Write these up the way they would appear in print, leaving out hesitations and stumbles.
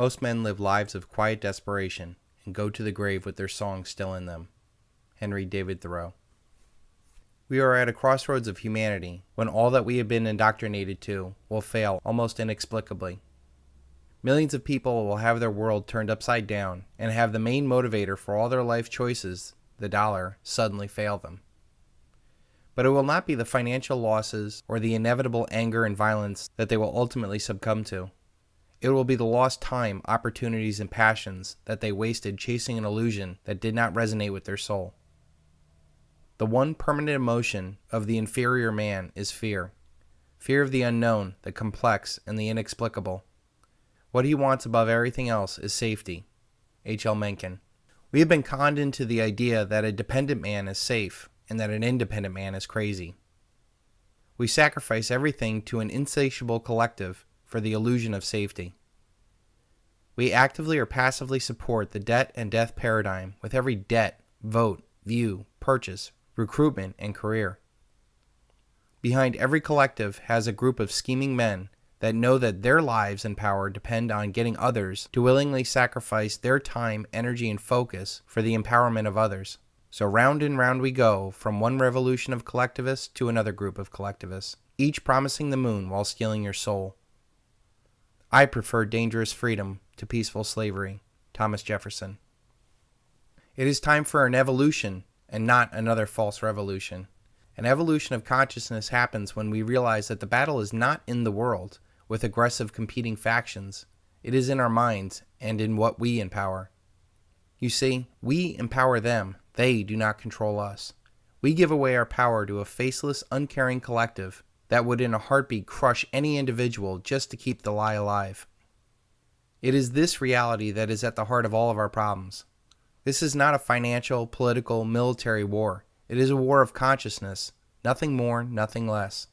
Most men live lives of quiet desperation and go to the grave with their songs still in them. Henry David Thoreau. We are at a crossroads of humanity when all that we have been indoctrinated to will fail almost inexplicably. Millions of people will have their world turned upside down and have the main motivator for all their life choices, the dollar, suddenly fail them. But it will not be the financial losses or the inevitable anger and violence that they will ultimately succumb to. It will be the lost time, opportunities, and passions that they wasted chasing an illusion that did not resonate with their soul. The one permanent emotion of the inferior man is fear. Fear of the unknown, the complex, and the inexplicable. What he wants above everything else is safety. H.L. Mencken. We have been conned into the idea that a dependent man is safe and that an independent man is crazy. We sacrifice everything to an insatiable collective for the illusion of safety. We actively or passively support the debt and death paradigm with every debt, vote, view, purchase, recruitment, and career. Behind every collective has a group of scheming men that know that their lives and power depend on getting others to willingly sacrifice their time, energy, and focus for the empowerment of others. So round and round we go, from one revolution of collectivists to another group of collectivists, each promising the moon while stealing your soul. I prefer dangerous freedom to peaceful slavery. Thomas Jefferson. It is time for an evolution and not another false revolution. An evolution of consciousness happens when we realize that the battle is not in the world with aggressive competing factions. It is in our minds and in what we empower. You see, we empower them. They do not control us. We give away our power to a faceless, uncaring collective that would in a heartbeat crush any individual just to keep the lie alive. It is this reality that is at the heart of all of our problems. This is not a financial, political, military war. It is a war of consciousness, nothing more, nothing less.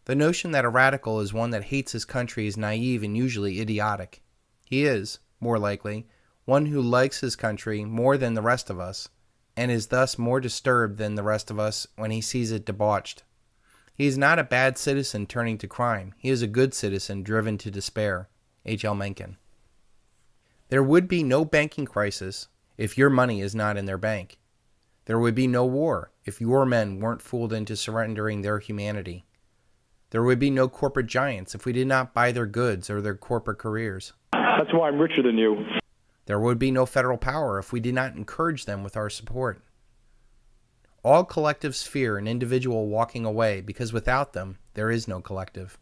The notion that a radical is one that hates his country is naive and usually idiotic. He is, more likely, one who likes his country more than the rest of us, and is thus more disturbed than the rest of us when he sees it debauched. He is not a bad citizen turning to crime. He is a good citizen driven to despair. H.L. Mencken. There would be no banking crisis if your money is not in their bank. There would be no war if your men weren't fooled into surrendering their humanity. There would be no corporate giants if we did not buy their goods or their corporate careers. That's why I'm richer than you. There would be no federal power if we did not encourage them with our support. All collectives fear an individual walking away because without them, there is no collective.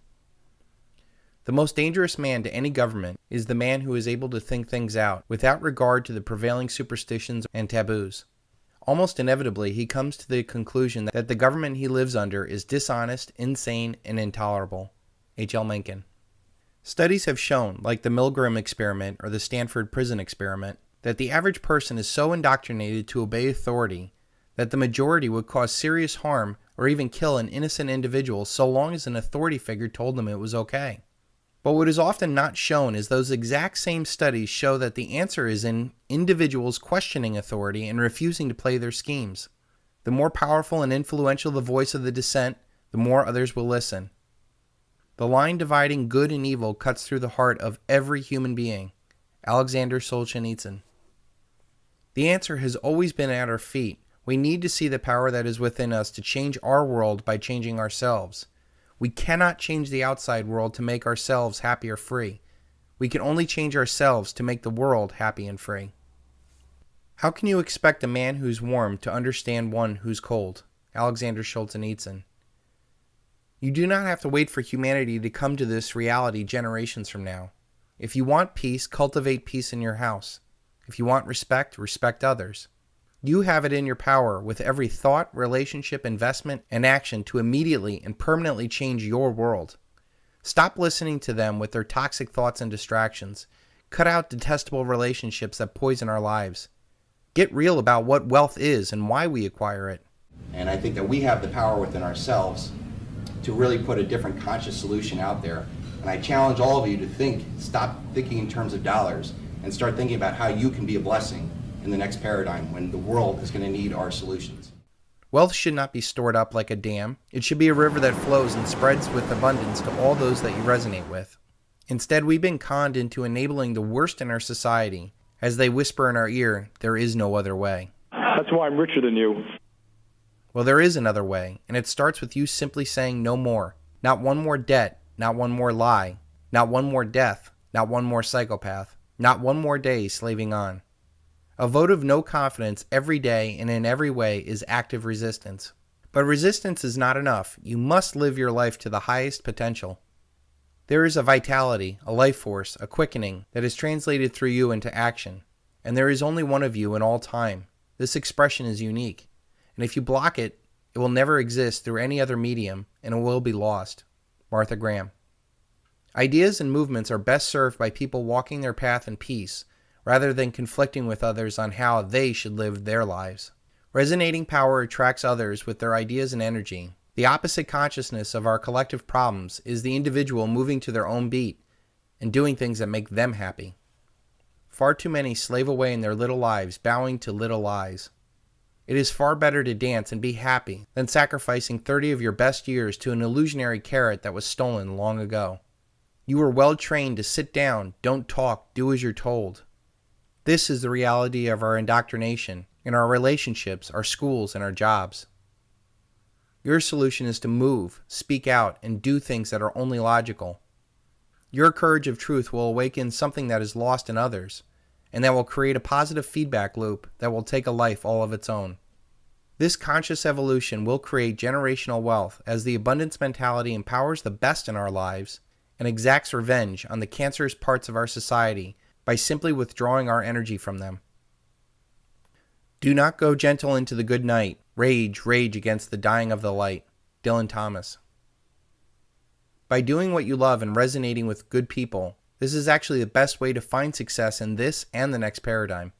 The most dangerous man to any government is the man who is able to think things out without regard to the prevailing superstitions and taboos. Almost inevitably, he comes to the conclusion that the government he lives under is dishonest, insane, and intolerable. H.L. Mencken. Studies have shown, like the Milgram experiment or the Stanford prison experiment, that the average person is so indoctrinated to obey authority that the majority would cause serious harm or even kill an innocent individual so long as an authority figure told them it was okay. But what is often not shown is those exact same studies show that the answer is in individuals questioning authority and refusing to play their schemes. The more powerful and influential the voice of the dissent, the more others will listen. The line dividing good and evil cuts through the heart of every human being. Alexander Solzhenitsyn. The answer has always been at our feet. We need to see the power that is within us to change our world by changing ourselves. We cannot change the outside world to make ourselves happy or free. We can only change ourselves to make the world happy and free. How can you expect a man who's warm to understand one who's cold? Alexander Solzhenitsyn. You do not have to wait for humanity to come to this reality generations from now. If you want peace, cultivate peace in your house. If you want respect, respect others. You have it in your power with every thought, relationship, investment, and action to immediately and permanently change your world. Stop listening to them with their toxic thoughts and distractions. Cut out detestable relationships that poison our lives. Get real about what wealth is and why we acquire it. And I think that we have the power within ourselves to really put a different conscious solution out there. And I challenge all of you to stop thinking in terms of dollars and start thinking about how you can be a blessing in the next paradigm when the world is going to need our solutions. Wealth should not be stored up like a dam. It should be a river that flows and spreads with abundance to all those that you resonate with. Instead, we've been conned into enabling the worst in our society, as they whisper in our ear, there is no other way. That's why I'm richer than you. Well, there is another way, and it starts with you simply saying no more. Not one more debt, not one more lie, not one more death, not one more psychopath, not one more day slaving on. A vote of no confidence every day and in every way is active resistance. But resistance is not enough. You must live your life to the highest potential. There is a vitality, a life force, a quickening that is translated through you into action. And there is only one of you in all time. This expression is unique. And if you block it, it will never exist through any other medium, and it will be lost. Martha Graham. Ideas and movements are best served by people walking their path in peace, rather than conflicting with others on how they should live their lives. Resonating power attracts others with their ideas and energy. The opposite consciousness of our collective problems is the individual moving to their own beat and doing things that make them happy. Far too many slave away in their little lives, bowing to little lies. It is far better to dance and be happy than sacrificing 30 of your best years to an illusionary carrot that was stolen long ago. You were well trained to sit down, don't talk, do as you're told. This is the reality of our indoctrination, in our relationships, our schools, and our jobs. Your solution is to move, speak out, and do things that are only logical. Your courage of truth will awaken something that is lost in others, and that will create a positive feedback loop that will take a life all of its own. This conscious evolution will create generational wealth as the abundance mentality empowers the best in our lives and exacts revenge on the cancerous parts of our society by simply withdrawing our energy from them. Do not go gentle into the good night. Rage, rage against the dying of the light. Dylan Thomas. By doing what you love and resonating with good people, this is actually the best way to find success in this and the next paradigm.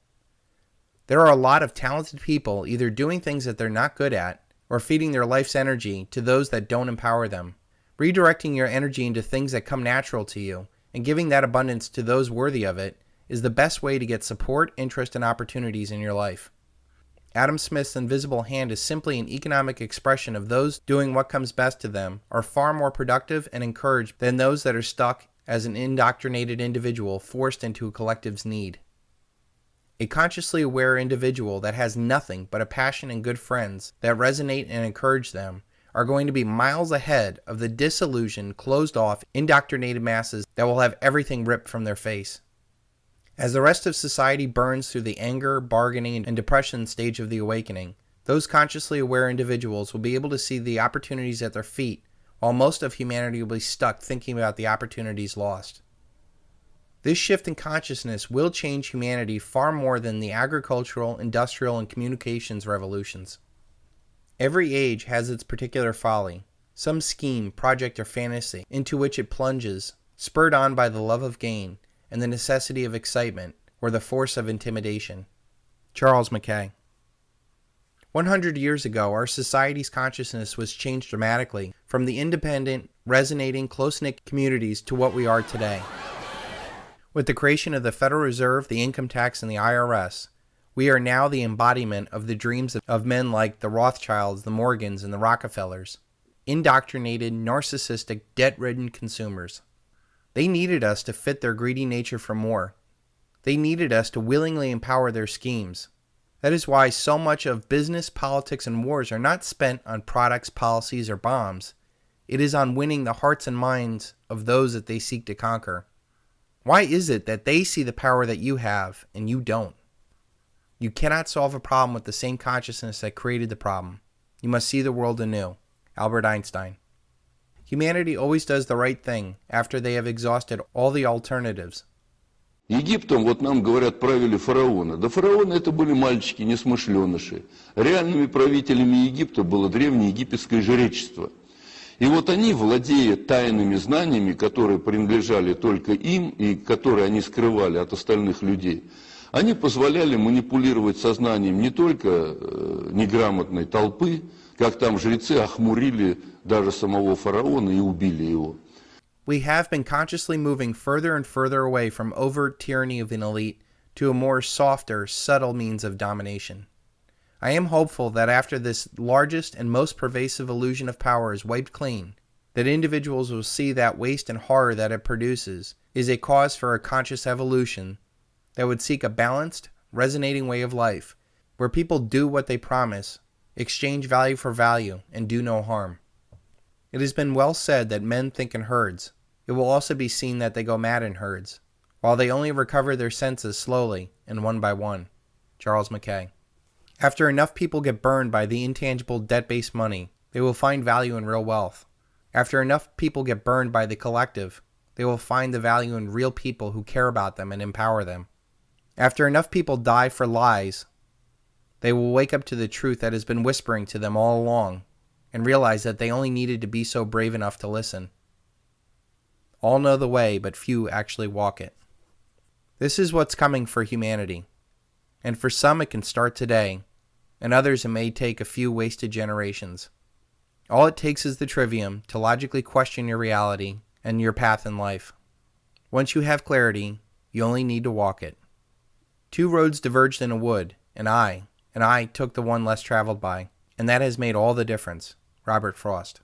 There are a lot of talented people either doing things that they're not good at or feeding their life's energy to those that don't empower them. Redirecting your energy into things that come natural to you and giving that abundance to those worthy of it is the best way to get support, interest, and opportunities in your life. Adam Smith's invisible hand is simply an economic expression of those doing what comes best to them are far more productive and encouraged than those that are stuck as an indoctrinated individual forced into a collective's need. A consciously aware individual that has nothing but a passion and good friends that resonate and encourage them are going to be miles ahead of the disillusioned, closed-off, indoctrinated masses that will have everything ripped from their face. As the rest of society burns through the anger, bargaining, and depression stage of the awakening, those consciously aware individuals will be able to see the opportunities at their feet, while most of humanity will be stuck thinking about the opportunities lost. This shift in consciousness will change humanity far more than the agricultural, industrial, and communications revolutions. Every age has its particular folly, some scheme, project, or fantasy into which it plunges, spurred on by the love of gain and the necessity of excitement or the force of intimidation. Charles Mackay. 100 years ago, our society's consciousness was changed dramatically from the independent, resonating, close-knit communities to what we are today. With the creation of the Federal Reserve, the income tax, and the IRS, we are now the embodiment of the dreams of men like the Rothschilds, the Morgans, and the Rockefellers. Indoctrinated, narcissistic, debt-ridden consumers. They needed us to fit their greedy nature for more. They needed us to willingly empower their schemes. That is why so much of business, politics, and wars are not spent on products, policies, or bombs. It is on winning the hearts and minds of those that they seek to conquer. Why is it that they see the power that you have and you don't? You cannot solve a problem with the same consciousness that created the problem. You must see the world anew. Albert Einstein. Humanity always does the right thing after they have exhausted all the alternatives. Египтом, вот нам говорят, правили фараоны. Да фараоны это были мальчики, несмышленыши. Реальными правителями Египта было древнее египетское жречество. И вот они, владея тайными знаниями, которые принадлежали только им и которые они скрывали от остальных людей, они позволяли манипулировать сознанием не только неграмотной толпы, как там жрецы охмурили даже самого фараона и убили его. We have been consciously moving further and further away from overt tyranny of an elite to a more softer, subtle means of domination. I am hopeful that after this largest and most pervasive illusion of power is wiped clean, that individuals will see that waste and horror that it produces is a cause for a conscious evolution that would seek a balanced, resonating way of life, where people do what they promise, exchange value for value, and do no harm. It has been well said that men think in herds. It will also be seen that they go mad in herds, while they only recover their senses slowly and one by one. Charles Mackay. After enough people get burned by the intangible debt-based money, they will find value in real wealth. After enough people get burned by the collective, they will find the value in real people who care about them and empower them. After enough people die for lies, they will wake up to the truth that has been whispering to them all along and realize that they only needed to be so brave enough to listen. All know the way, but few actually walk it. This is what's coming for humanity. And for some it can start today, and others it may take a few wasted generations. All it takes is the trivium to logically question your reality and your path in life. Once you have clarity, you only need to walk it. Two roads diverged in a wood, and I took the one less traveled by, and that has made all the difference. Robert Frost.